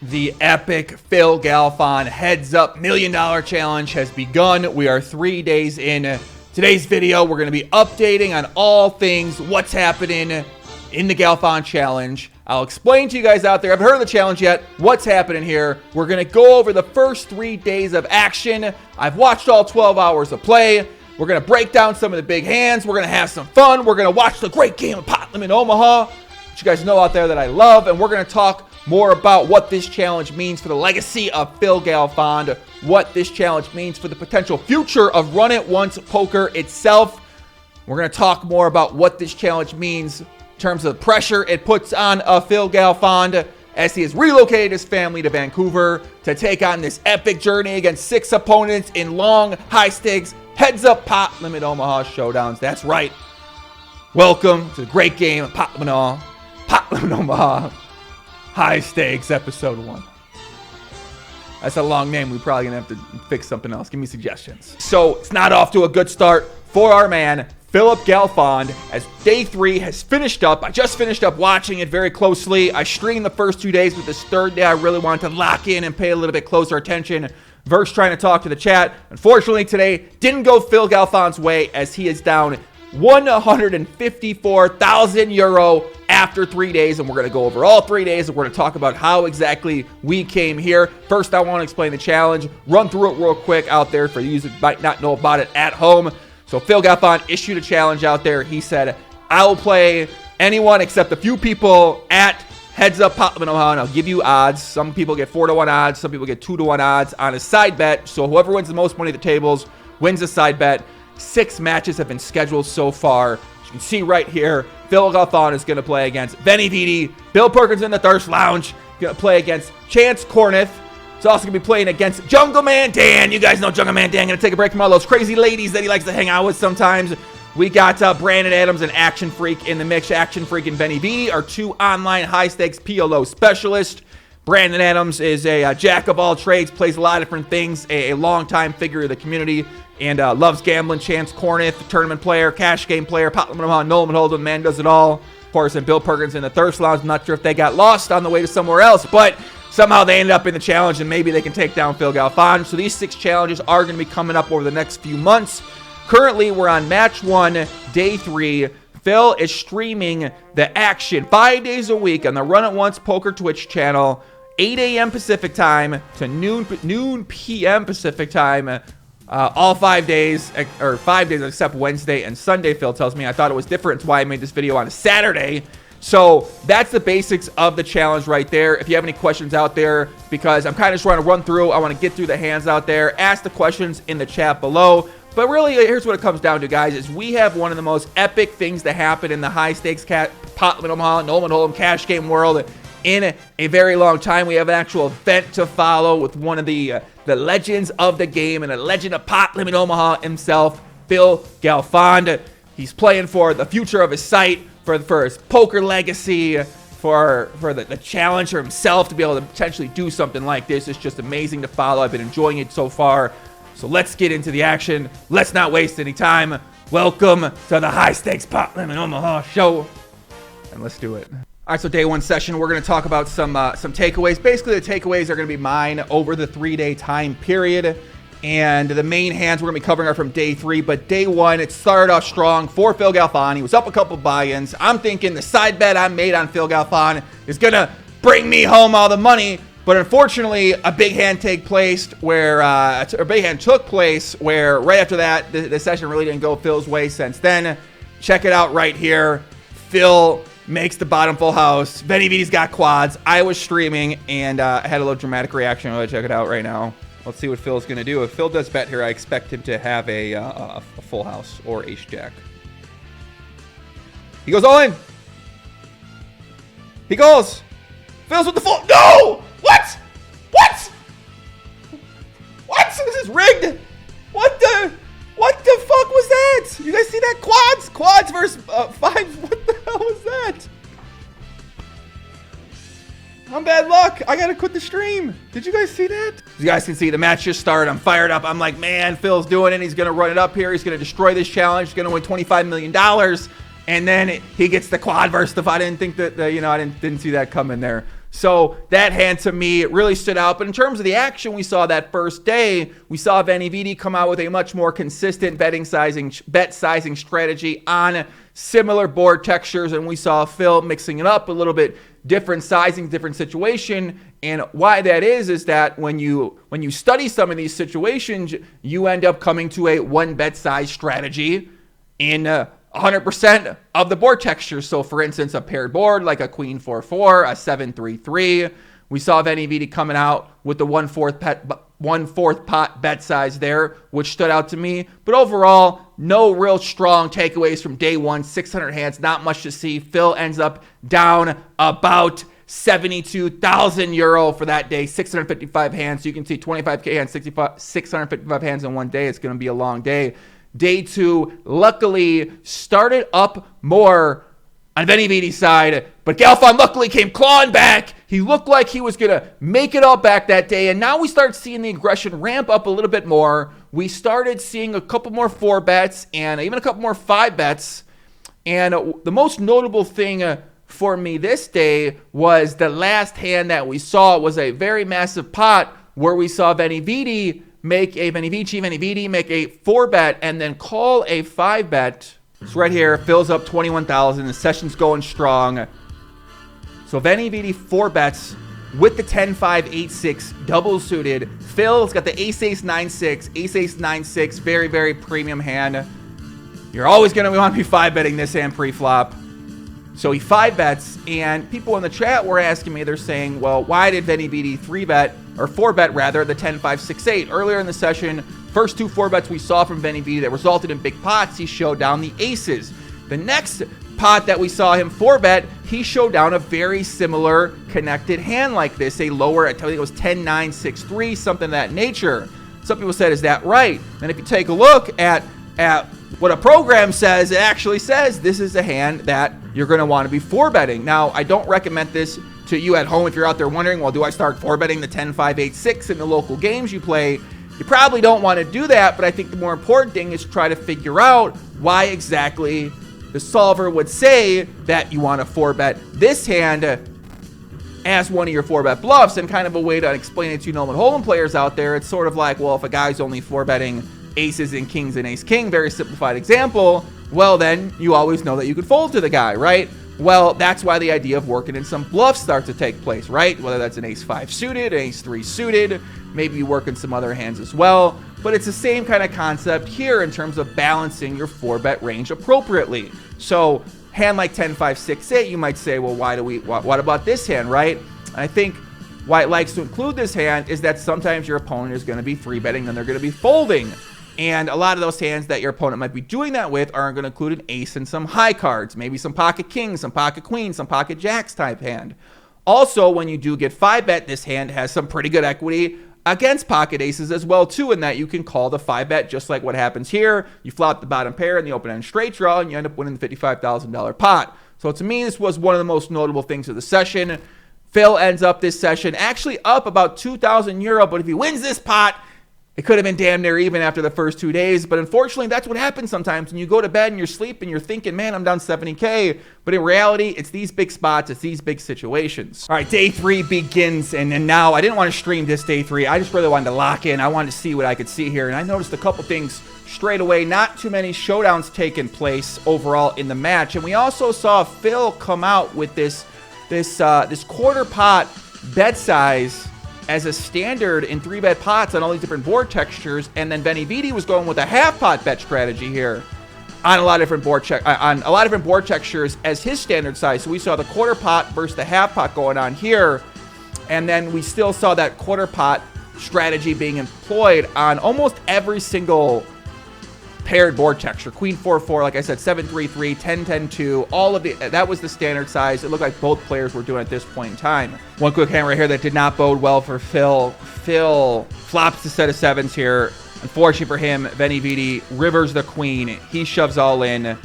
The epic Phil Galfond Heads Up $1 Million Challenge has begun. We are 3 days in. Today's video, we're going to be updating on all things what's happening in the Galfond Challenge. I'll explain to you guys out there, haven't heard of the challenge yet, what's happening here. We're going to go over the first 3 days of action. I've watched all 12 hours of play. We're going to break down some of the big hands. We're going to have some fun. We're going to watch the great game of Pot Limit Omaha, which you guys know out there that I love. And we're going to talk more about what this challenge means for the legacy of Phil Galfond, what this challenge means for the potential future of Run It Once Poker itself. We're going to talk more about what this challenge means in terms of the pressure it puts on Phil Galfond as he has relocated his family to Vancouver to take on this epic journey against 6 opponents in long, high-stakes, heads-up Pot Limit Omaha showdowns. That's right. Welcome to the great game of Pot Limit Omaha. High Stakes, Episode 1. That's a long name. We're probably going to have to fix something else. Give me suggestions. So, it's not off to a good start for our man, Philip Galfond, as Day 3 has finished up. I just finished up watching it very closely. I streamed the first 2 days, but this third day I really wanted to lock in and pay a little bit closer attention versus trying to talk to the chat. Unfortunately, today didn't go Phil Galfond's way as he is down 154,000 euro after 3 days, and we're going to go over all 3 days, and we're going to talk about how exactly we came here. First, I want to explain the challenge, run through it real quick out there for you who might not know about it at home. So Phil Galfond issued a challenge out there. He said, I will play anyone except a few people at Heads Up Pot Limit Omaha, and I'll give you odds. Some people get 4-1 odds, some people get 2-1 odds on a side bet. So whoever wins the most money at the tables wins a side bet. 6 matches have been scheduled so far. As you can see right here, Phil Galfond is going to play against Benny Vidi, Bill Perkins in the Thirst Lounge, going to play against Chance Corneth. He's also going to be playing against Jungle Man Dan. You guys know Jungle Man Dan. Going to take a break from all those crazy ladies that he likes to hang out with sometimes. We got Brandon Adams and Action Freak in the mix. Action Freak and Benny Vidi are 2 online high-stakes PLO specialists. Brandon Adams is a jack of all trades, plays a lot of different things, a longtime figure of the community, and loves gambling. Chance Corneth, tournament player, cash game player, Pot Limit Omaha, no limit hold'em, man does it all. Of course, and Bill Perkins in the Thirst Lounge. I'm not sure if they got lost on the way to somewhere else, but somehow they ended up in the challenge, and maybe they can take down Phil Galfond. So these 6 challenges are going to be coming up over the next few months. Currently, we're on Match 1, Day 3. Phil is streaming the action 5 days a week on the Run It Once Poker Twitch channel, 8 a.m. Pacific time to noon p.m. Pacific time, all 5 days, or 5 days except Wednesday and Sunday, Phil tells me. I thought it was different. That's why I made this video on a Saturday. So that's the basics of the challenge right there. If you have any questions out there, because I'm kind of just trying to run through, I want to get through the hands out there, ask the questions in the chat below. But really, here's what it comes down to, guys, is we have one of the most epic things to happen in the high-stakes Pot Limit Omaha, no limit hold'em cash game world in a very long time. We have an actual event to follow with one of the legends of the game and a legend of Pot Limit Omaha himself, Phil Galfond. He's playing for the future of his site, for his poker legacy, for the challenge for himself to be able to potentially do something like this. It's just amazing to follow. I've been enjoying it so far. So let's get into the action. Let's not waste any time. Welcome to the High Stakes Pot Limit Omaha show. And let's do it. All right, so day 1 session, we're going to talk about some takeaways. Basically, the takeaways are going to be mine over the 3-day time period. And the main hands we're going to be covering are from Day 3. But Day 1, it started off strong for Phil Galfond. He was up a couple buy-ins. I'm thinking the side bet I made on Phil Galfond is going to bring me home all the money. But unfortunately, a big hand took place where right after that, the session really didn't go Phil's way since then. Check it out right here. Phil makes the bottom full house. Benny Vidi's got quads. I was streaming, and I had a little dramatic reaction. I'll check it out right now. Let's see what Phil's going to do. If Phil does bet here, I expect him to have a full house or ace-jack. He goes all in. He goes. Phil's with the full. No! What? What? What? This is rigged. What the fuck was that? You guys see that? Quads versus 5. What the hell was that? I'm bad luck. I gotta quit the stream. Did you guys see that? As you guys can see, the match just started. I'm fired up. I'm like, man, Phil's doing it. He's gonna run it up here. He's gonna destroy this challenge. He's gonna win $25 million. And then he gets the quad versus the. I didn't think that. I didn't see that coming there. So that hand to me really stood out. But in terms of the action we saw that first day, we saw Veni Vidi come out with a much more consistent bet sizing strategy on similar board textures. And we saw Phil mixing it up a little bit, different sizing, different situation. And why that is that when you study some of these situations, you end up coming to a one bet size strategy in 100% of the board textures. So for instance, a paired board like a queen 4-4, a 7-3-3. We saw Veni Vidi coming out with the 1/4 pot bet size there, which stood out to me. But overall, no real strong takeaways from day one. 600 hands, not much to see. Phil ends up down about 72,000 euro for that day, 655 hands. So you can see 25K hands, 655 hands in one day. It's going to be a long day. Day two, luckily, started up more on Veni Vidi's side, but Galfond luckily came clawing back. He looked like he was going to make it all back that day, and now we start seeing the aggression ramp up a little bit more. We started seeing a couple more 4 bets and even a couple more 5 bets, and the most notable thing for me this day was the last hand that we saw was a very massive pot where we saw Veni Vidi make a 4 bet and then call a 5 bet. It's right here, fills up 21,000. The session's going strong. So Veni Vidi 4 bets with the 10-5-8-6 double suited. Phil's got the ace-ace 9-6, ace-ace 9-6, very, very premium hand. You're always going to want to be 5 betting this hand pre-flop. So he 5 bets, and people in the chat were asking me, they're saying, well, why did Veni Vidi 4 bet rather, the 10-5-6-8? Earlier in the session, first 2 4 bets we saw from Veni Vidi that resulted in big pots, he showed down the aces. The next pot that we saw him 4 bet, he showed down a very similar connected hand like this, a lower, I think it was 10-9-6-3, something of that nature. Some people said, is that right? And if you take a look at what a program says, it actually says this is a hand that you're going to want to be 4 betting. Now, I don't recommend this to you at home if you're out there wondering, well, do I start 4 betting the 10-5-8-6 in the local games you play? You probably don't want to do that, but I think the more important thing is try to figure out why exactly the solver would say that you want to 4 bet this hand as one of your 4 bet bluffs, and kind of a way to explain it to Nolan Hold'em players out there. It's sort of like, well, if a guy's only 4 betting aces and kings and ace-king, very simplified example, well, then you always know that you could fold to the guy, right? Well, that's why the idea of working in some bluffs starts to take place, right? Whether that's an ace-5 suited, an ace-3 suited, maybe you work in some other hands as well. But it's the same kind of concept here in terms of balancing your 4 bet range appropriately. So hand like 10-5-6-8, you might say, well, what about this hand, right? And I think why it likes to include this hand is that sometimes your opponent is going to be 3 betting, then they're going to be folding. And a lot of those hands that your opponent might be doing that with are going to include an ace and some high cards, maybe some pocket kings, some pocket queens, some pocket jacks type hand. Also, when you do get 5 bet, this hand has some pretty good equity against pocket aces as well too, in that you can call the 5 bet just like what happens here. You flop the bottom pair in the open end straight draw and you end up winning the $55,000 pot. So to me, this was one of the most notable things of the session. Phil ends up this session actually up about 2,000 euro, but if he wins this pot, it could have been damn near even after the first 2 days, but unfortunately, that's what happens sometimes when you go to bed and you're sleeping, you're thinking, man, I'm down 70K, but in reality, it's these big spots, it's these big situations. All right, day 3 begins, and now I didn't want to stream this day 3. I just really wanted to lock in. I wanted to see what I could see here, and I noticed a couple things straight away. Not too many showdowns taking place overall in the match, and we also saw Phil come out with this quarter pot bet size as a standard in 3 bet pots on all these different board textures, and then Veni Vidi was going with a half pot bet strategy here on a lot of different board textures as his standard size. So we saw the quarter pot versus the half pot going on here, and then we still saw that quarter pot strategy being employed on almost every single paired board texture. Queen 4-4, like I said, 7-3-3, 10-10-2, all of that was the standard size. It looked like both players were doing it at this point in time. One quick hand right here that did not bode well for Phil. Phil flops the set of 7s here. Unfortunately for him, Veni Vidi rivers the queen. He shoves all in,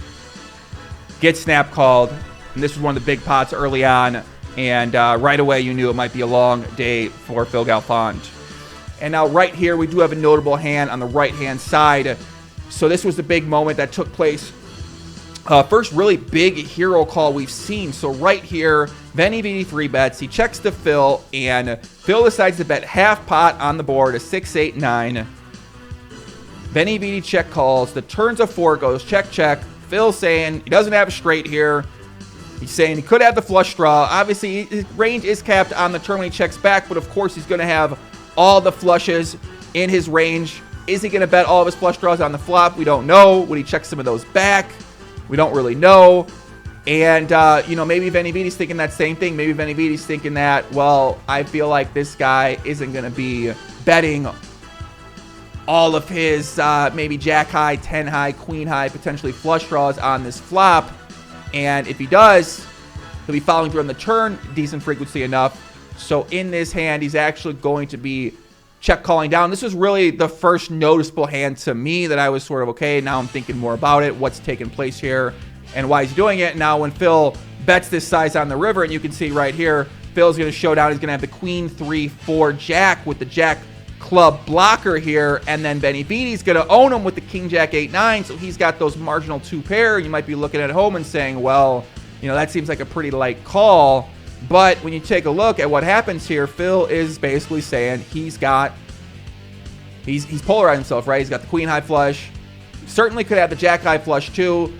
gets snap called, and this was one of the big pots early on, and right away you knew it might be a long day for Phil Galfond. And now right here, we do have a notable hand on the right-hand side. So this was the big moment that took place First really big hero call we've seen. So right here, Benny Beatty 3-bets. He checks to Phil, and Phil decides to bet half pot on the board, a 6-8-9. Benny Beatty check calls. The turns of 4 goes check, check. Phil saying he doesn't have a straight here. He's saying he could have the flush draw. Obviously, his range is capped on the turn when he checks back, but of course he's going to have all the flushes in his range. Is he going to bet all of his flush draws on the flop? We don't know. Would he check some of those back? We don't really know. And, maybe Benny Beatty's thinking that same thing. Maybe Benny Beatty's thinking that, well, I feel like this guy isn't going to be betting all of his maybe jack high, 10 high, queen high, potentially flush draws on this flop. And if he does, he'll be following through on the turn, decent frequency enough. So in this hand, he's actually going to be check calling down. This was really the first noticeable hand to me that I was sort of, okay, now I'm thinking more about it. What's taking place here and why he's doing it. Now when Phil bets this size on the river, and you can see right here, Phil's going to show down. He's going to have the queen 3-4 jack with the jack club blocker here, and then Benny Beatty's going to own him with the king jack 8-9, so he's got those marginal 2 pair. You might be looking at home and saying, well, that seems like a pretty light call. But when you take a look at what happens here, Phil is basically saying he's polarized himself, right? He's got the queen high flush. Certainly could have the jack high flush too.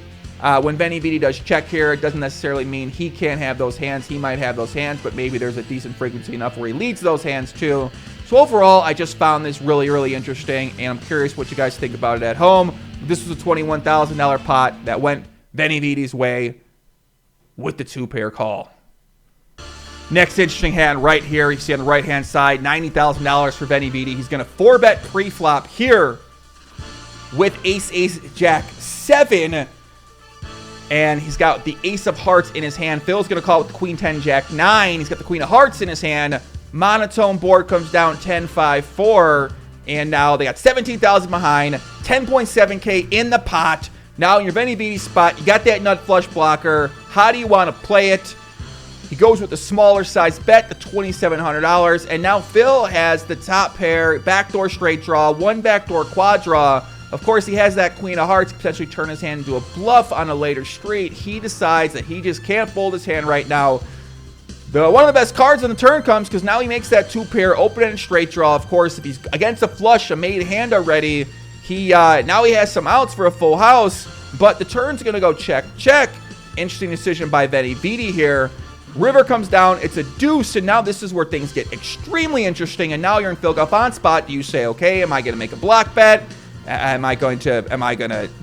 When Benny Beatty does check here, it doesn't necessarily mean he can't have those hands. He might have those hands, but maybe there's a decent frequency enough where he leads those hands too. So overall, I just found this really, really interesting, and I'm curious what you guys think about it at home. This was a $21,000 pot that went Benny Beatty's way with the 2-pair call. Next interesting hand right here, you see on the right-hand side, $90,000 for Benny Beatty. He's going to 4-bet pre-flop here with ace, jack 7. And he's got the ace of hearts in his hand. Phil's going to call it with the queen 10, jack 9. He's got the queen of hearts in his hand. Monotone board comes down 10-5-4. And now they got 17,000 behind, 10.7K in the pot. Now in your Benny Beatty spot, you got that nut flush blocker. How do you want to play it? He goes with the smaller size bet, the $2,700. And now Phil has the top pair, backdoor straight draw, 1 backdoor quad draw. Of course, he has that queen of hearts, potentially turn his hand into a bluff on a later street. He decides that he just can't fold his hand right now. One of the best cards on the turn comes because now he makes that 2-pair open-ended straight draw. Of course, if he's against a flush, a made hand already, now he has some outs for a full house. But the turn's going to go check, check. Interesting decision by Benny Beatty here. River comes down, it's a deuce, and now this is where things get extremely interesting. And now you're in Phil Galfond's spot. Do you say, okay, am I going to make a block bet? Am I going to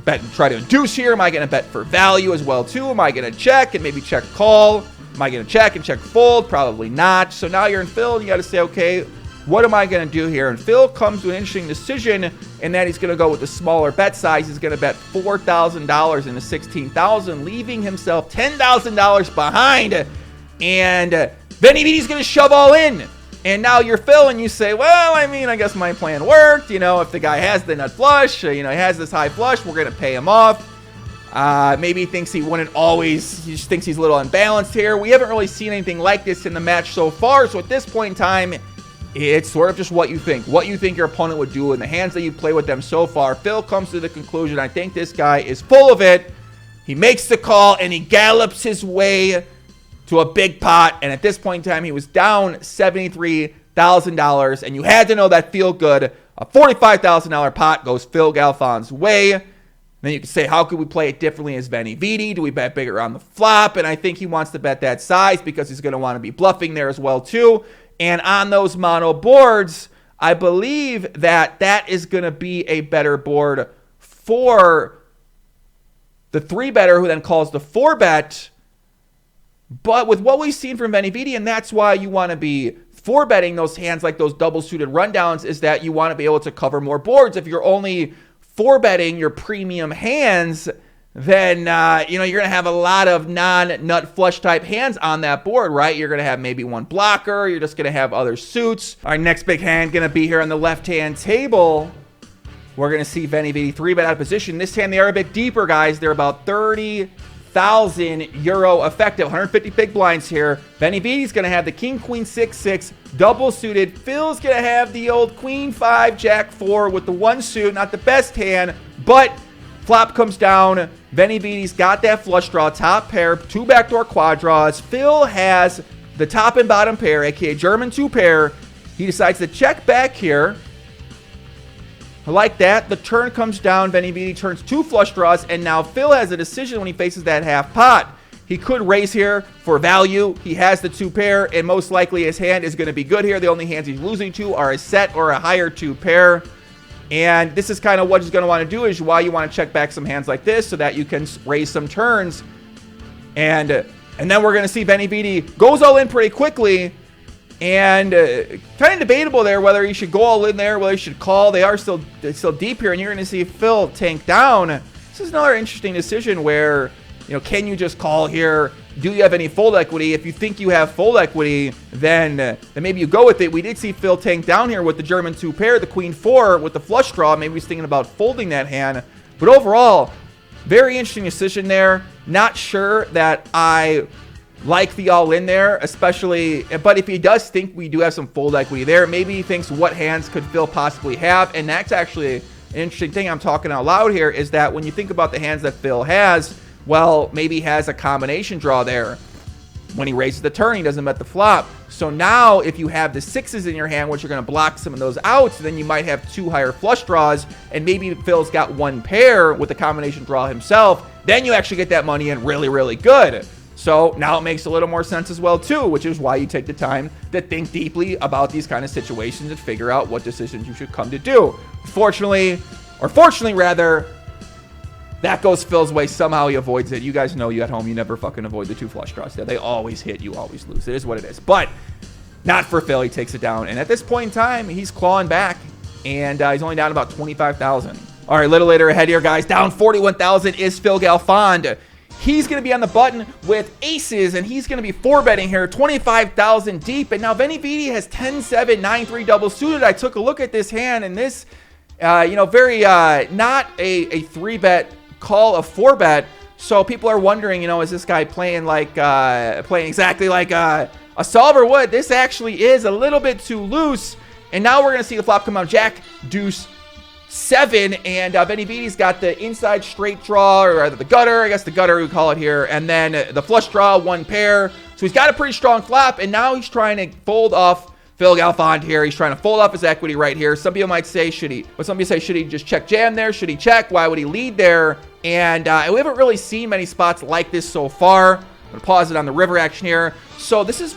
bet and try to induce here? Am I going to bet for value as well too? Am I going to check and maybe check call? Am I going to check and check fold? Probably not. So now you're in Phil, and you got to say, okay, what am I going to do here? And Phil comes to an interesting decision in that he's going to go with the smaller bet size. He's going to bet $4,000 into $16,000, leaving himself $10,000 behind. And Benny Beatty's going to shove all in. And now you're Phil, and you say, well, I guess my plan worked. If the guy has the nut flush, he has this high flush, we're going to pay him off. Maybe he thinks he wouldn't always, he just thinks he's a little unbalanced here. We haven't really seen anything like this in the match so far. So at this point in time, it's sort of just what you think your opponent would do in the hands that you play with them so far. Phil comes to the conclusion, I think this guy is full of it. He makes the call, and he gallops his way to a big pot, and at this point in time, he was down $73,000, and you had to know that feel good. A $45,000 pot goes Phil Galfond's way. Then you can say, how could we play it differently as Benny Beatty? Do we bet bigger on the flop? And I think he wants to bet that size because he's going to want to be bluffing there as well too. And on those mono boards, I believe that is going to be a better board for the 3-better who then calls the 4-bet. But with what we've seen from Benny Beatty, and that's why you want to be 4-betting those hands like those double-suited rundowns, is that you want to be able to cover more boards. If you're only 4-betting your premium hands, then you're going to have a lot of non-nut flush type hands on that board, right? You're going to have maybe one blocker. You're just going to have other suits. Our next big hand going to be here on the left-hand table. We're going to see Benny Beatty 3-bet out of position. This hand, they are a bit deeper, guys. They're about 30,000 euro effective, 150 big blinds here. Benny Beatty's going to have the king, queen, 6-6, double suited. Phil's going to have the old queen 5, jack 4 with the 1 suit. Not the best hand, but flop comes down. Venividi's got that flush draw, top pair, 2 backdoor quad draws. Phil has the top and bottom pair, aka German 2 pair. He decides to check back here. I like that. The turn comes down. Venividi turns 2 flush draws, and now Phil has a decision when he faces that half pot. He could raise here for value. He has the 2 pair, and most likely his hand is going to be good here. The only hands he's losing to are a set or a higher 2 pair. And this is kind of what he's going to want to do, is why you want to check back some hands like this so that you can raise some turns. And then we're going to see Venividi goes all in pretty quickly. And kind of debatable there whether he should go all in there, whether he should call. They are still deep here, and you're going to see Phil tank down. This is another interesting decision where, can you just call here? Do you have any fold equity? If you think you have fold equity, then maybe you go with it. We did see Phil tank down here with the German 2 pair, the Queen 4 with the flush draw. Maybe he's thinking about folding that hand. But overall, very interesting decision there. Not sure that I like the all-in there, especially, but if he does think we do have some fold equity there, maybe he thinks what hands could Phil possibly have, and that's actually an interesting thing I'm talking out loud here, is that when you think about the hands that Phil has, well, maybe he has a combination draw there. When he raises the turn, he doesn't bet the flop. So now, if you have the 6s in your hand, which are going to block some of those outs, then you might have 2 higher flush draws, and maybe Phil's got 1 pair with the combination draw himself. Then you actually get that money in really, really good. So now it makes a little more sense as well, too, which is why you take the time to think deeply about these kind of situations and figure out what decisions you should come to do. Fortunately, rather, that goes Phil's way. Somehow he avoids it. You guys know, you at home, you never fucking avoid the 2 flush draws. They always hit. You always lose. It is what it is. But not for Phil. He takes it down. And at this point in time, he's clawing back. And he's only down about 25,000. All right, a little later ahead here, guys. Down 41,000 is Phil Galfond. He's going to be on the button with aces, and he's going to be 4-betting here, 25,000 deep. And now Venividi has 10-7, 9-3 double suited. I took a look at this hand, and this, very not a 3-bet call, a 4-bet. So people are wondering, is this guy playing exactly like a solver would? This actually is a little bit too loose. And now we're going to see the flop come out, Jack, Deuce, 7, and Venividi's got the inside straight draw, or rather the gutter, I guess the gutter we call it here, and then the flush draw, 1 pair. So he's got a pretty strong flop, and now he's trying to fold off Phil Galfond here. He's trying to fold off his equity right here. Some people might say, should he just check jam there? Should he check? Why would he lead there? And we haven't really seen many spots like this so far. I'm going to pause it on the river action here. So this is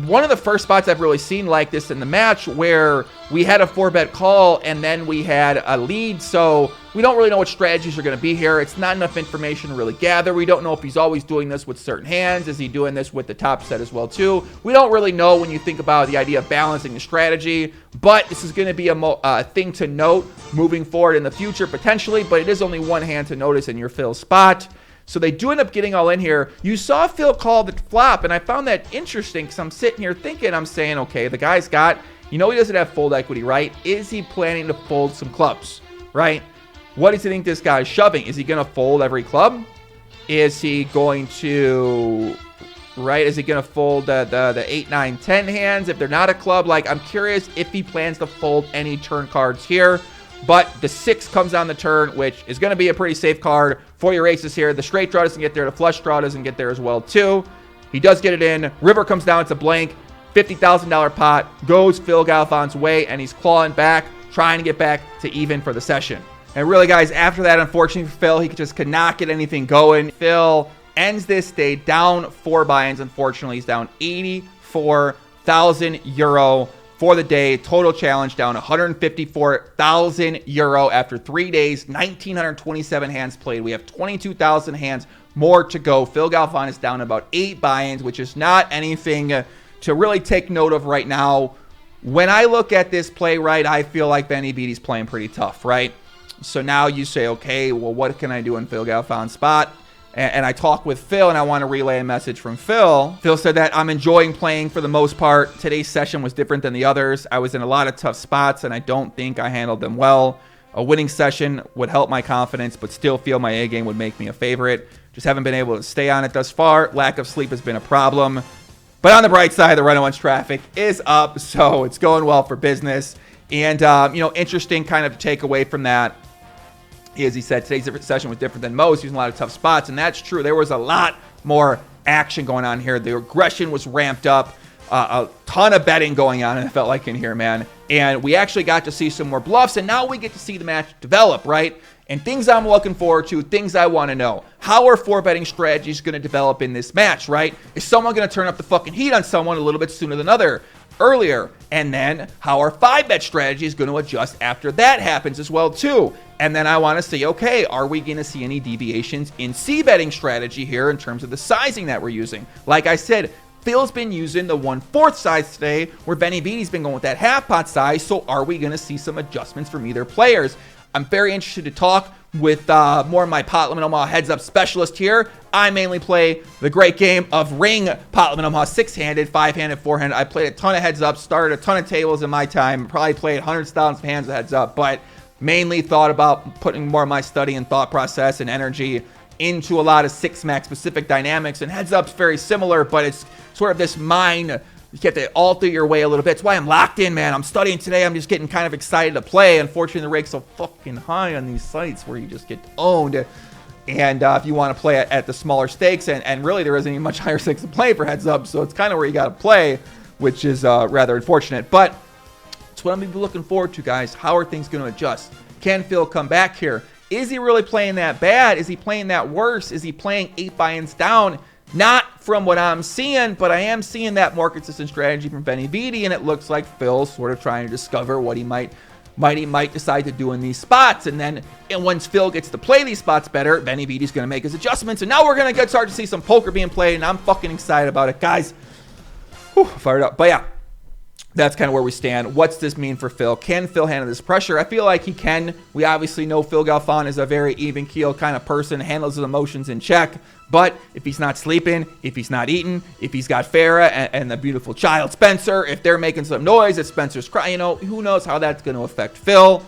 one of the first spots I've really seen like this in the match, where we had a 4-bet call and then we had a lead. So we don't really know what strategies are going to be here. It's not enough information to really gather. We don't know if he's always doing this with certain hands. Is he doing this with the top set as well too? We don't really know when you think about the idea of balancing the strategy, but this is going to be a thing to note moving forward in the future potentially, but it is only one hand to notice in your Phil spot. So they do end up getting all in here. You saw Phil call the flop, and I found that interesting because I'm sitting here thinking, I'm saying, okay, the guy's got, he doesn't have fold equity, right? Is he planning to fold some clubs, right? What does he think this guy's shoving? Is he going to fold every club? Is he going to, right? Is he going to fold the 8, 9, 10 hands if they're not a club? Like, I'm curious if he plans to fold any turn cards here. But the 6 comes on the turn, which is going to be a pretty safe card for your aces here. The straight draw doesn't get there. The flush draw doesn't get there as well, too. He does get it in. River comes down. It's a blank. $50,000 pot goes Phil Galfond's way, and he's clawing back, trying to get back to even for the session. And really, guys, after that, unfortunately for Phil, he just could not get anything going. Phil ends this day down 4 buy-ins. Unfortunately, he's down 84,000 euro for the day. Total challenge down 154,000 euro after 3 days, 1,927 hands played. We have 22,000 hands more to go. Phil Galfond is down about 8 buy-ins, which is not anything to really take note of right now. When I look at this play, right, I feel like Venividi's playing pretty tough, right? So now you say, okay, well, what can I do in Phil Galfond's spot? And I talk with Phil, and I want to relay a message from Phil. Phil said that I'm enjoying playing for the most part. Today's session was different than the others. I was in a lot of tough spots, and I don't think I handled them well. A winning session would help my confidence, but still feel my A game would make me a favorite. Just haven't been able to stay on it thus far. Lack of sleep has been a problem. But on the bright side, the run-on-ones traffic is up, so it's going well for business. And, interesting kind of take away from that As he said, today's session was different than most, using a lot of tough spots, and that's true. There was a lot more action going on here. The aggression was ramped up. A ton of betting going on, and it felt like in here, man. And we actually got to see some more bluffs, and now we get to see the match develop, right? And things I'm looking forward to, things I want to know. How are 4-betting strategies going to develop in this match, right? Is someone going to turn up the fucking heat on someone a little bit sooner than earlier? And then how are 5-bet strategies going to adjust after that happens as well, too? And then I want to see, okay, are we going to see any deviations in C-betting strategy here in terms of the sizing that we're using? Like I said, Phil's been using the 1/4 size today, where Benny Beatty's been going with that half pot size. So are we going to see some adjustments from either players? I'm very interested to talk with more of my Pot Limit Omaha heads up specialist here. I mainly play the great game of Ring Pot Limit Omaha 6-handed, 5-handed, 4-handed. I played a ton of heads up, started a ton of tables in my time, probably played hundreds of thousands of hands of heads up, but mainly thought about putting more of my study and thought process and energy into a lot of 6-max specific dynamics. And heads up's very similar, but it's sort of this mind, you have to alter your way a little bit. It's why I'm locked in, man. I'm studying today. I'm just getting kind of excited to play. Unfortunately, the rake's so fucking high on these sites where you just get owned. And if you want to play at the smaller stakes, and really there isn't even much higher stakes to play for heads up, so it's kind of where you got to play, which is rather unfortunate. But it's what I'm going to be looking forward to, guys. How are things going to adjust? Can Phil come back here? Is he really playing that bad? Is he playing that worse? Is he playing 8 buy-ins down? Not from what I'm seeing, but I am seeing that more consistent strategy from Benny Beatty, and it looks like Phil's sort of trying to discover what he might decide to do in these spots. And once Phil gets to play these spots better, Benny Beatty's going to make his adjustments, and now we're going to start to see some poker being played, and I'm fucking excited about it, guys. Whew, fired up. But yeah, that's kind of where we stand. What's this mean for Phil? Can Phil handle this pressure? I feel like he can. We obviously know Phil Galfond is a very even keel kind of person, handles his emotions in check. But if he's not sleeping, if he's not eating, if he's got Farah and the beautiful child Spencer, if they're making some noise, if Spencer's crying, who knows how that's going to affect Phil.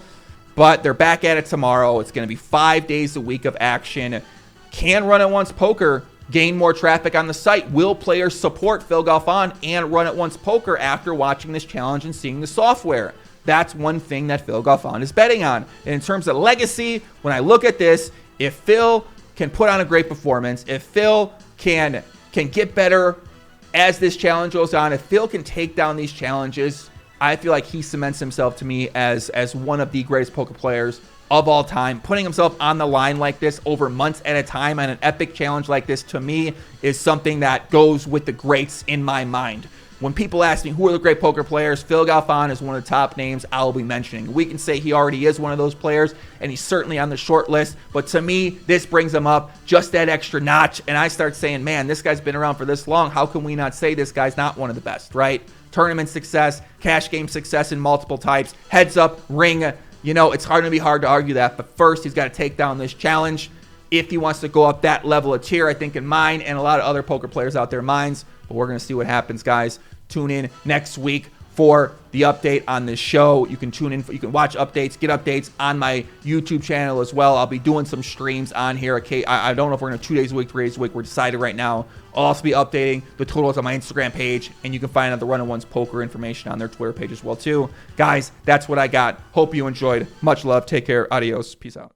But they're back at it tomorrow. It's going to be 5 days a week of action. Can Run It Once Poker gain more traffic on the site? Will players support Phil Galfond and Run It Once Poker after watching this challenge and seeing the software? That's one thing that Phil Galfond is betting on. And in terms of legacy, when I look at this, if Phil can put on a great performance, if Phil can get better as this challenge goes on, if Phil can take down these challenges, I feel like he cements himself to me as one of the greatest poker players of all time. Putting himself on the line like this over months at a time on an epic challenge like this, to me, is something that goes with the greats in my mind. When people ask me who are the great poker players, Phil Galfond is one of the top names I'll be mentioning. We can say he already is one of those players, and he's certainly on the short list, but to me, this brings him up just that extra notch, and I start saying, man, this guy's been around for this long. How can we not say this guy's not one of the best, right? Tournament success, cash game success in multiple types, heads up, ring. It's going to be hard to argue that, but first, he's got to take down this challenge if he wants to go up that level of tier, I think in mine and a lot of other poker players out there minds. But we're going to see what happens, guys. Tune in next week for the update on this show. You can tune in, you can watch updates, get updates on my YouTube channel as well. I'll be doing some streams on here. Okay, I don't know if we're going to 2 days a week, 3 days a week. We're decided right now. I'll also be updating the totals on my Instagram page, and you can find out the Run It Once Poker information on their Twitter page as well too. Guys, that's what I got. Hope you enjoyed. Much love. Take care. Adios. Peace out.